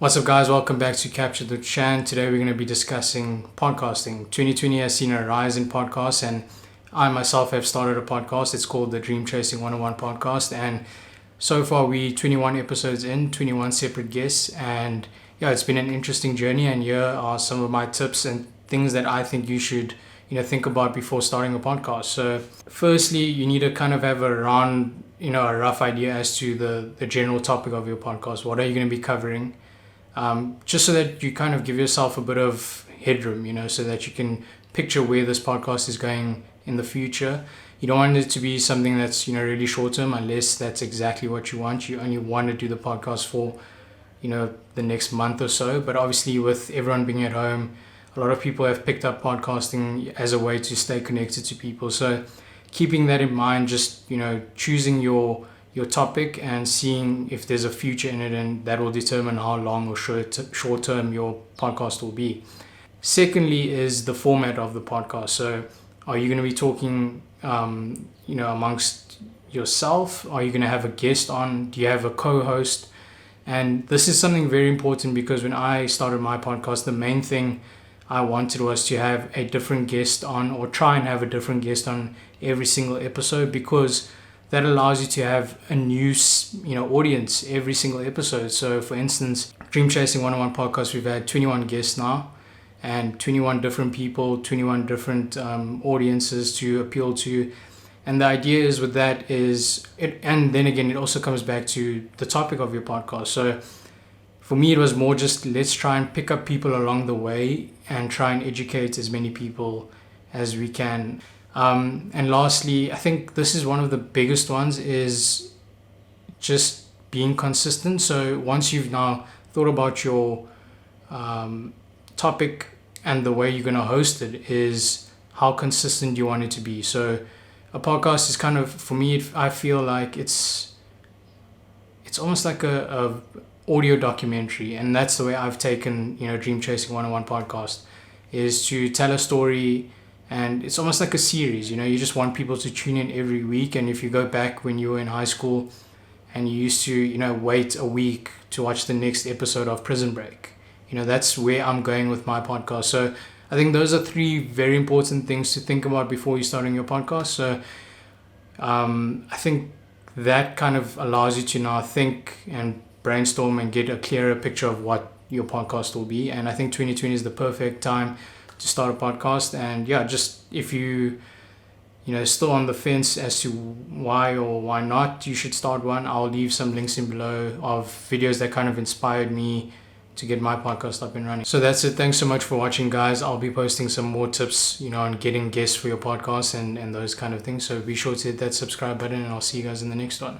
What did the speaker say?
What's up, guys? Welcome back to Capture the Chan. Today we're going to be discussing podcasting. 2020 has seen a rise in podcasts, and I myself have started a podcast. It's called the Dream Chasing 101 podcast, and so far we 21 episodes in, 21 separate guests, and yeah, it's been an interesting journey. And here are some of my tips and things that I think you should think about before starting a podcast. So firstly, you need to kind of have a rough idea as to the general topic of your podcast. What are you going to be covering? Just so that you kind of give yourself a bit of headroom, so that you can picture where this podcast is going in the future. You don't want it to be something that's, really short term, unless that's exactly what you want. You only want to do the podcast for, the next month or so. But obviously, with everyone being at home, a lot of people have picked up podcasting as a way to stay connected to people. So keeping that in mind, just, choosing your topic and seeing if there's a future in it, and that will determine how long or short term your podcast will be. Secondly is the format of the podcast. So are you going to be talking amongst yourself? Are you going to have a guest on? Do you have a co-host? And this is something very important, because when I started my podcast, the main thing I wanted was to have a different guest on, or try and have a different guest on every single episode, because that allows you to have a new, audience every single episode. So for instance, Dream Chasing 101 podcast, we've had 21 guests now, and 21 different people, 21 different audiences to appeal to. And the idea is with that is, and then again, it also comes back to the topic of your podcast. So for me, it was more just, let's try and pick up people along the way and try and educate as many people as we can. And lastly, I think this is one of the biggest ones, is just being consistent. So once you've now thought about your topic and the way you're going to host it, is how consistent you want it to be. So a podcast is kind of, for me, I feel like it's almost like a audio documentary, and that's the way I've taken Dream Chasing 101 podcast, is to tell a story. And it's almost like a series, you just want people to tune in every week. And if you go back when you were in high school and you used to, wait a week to watch the next episode of Prison Break, that's where I'm going with my podcast. So I think those are three very important things to think about before you're starting your podcast. So I think that kind of allows you to now think and brainstorm and get a clearer picture of what your podcast will be. And I think 2020 is the perfect time to start a podcast. And yeah, just if you still on the fence as to why or why not you should start one, I'll leave some links in below of videos that kind of inspired me to get my podcast up and running. So that's it. Thanks so much for watching, guys. I'll be posting some more tips on getting guests for your podcast and those kind of things. So be sure to hit that subscribe button, and I'll see you guys in the next one.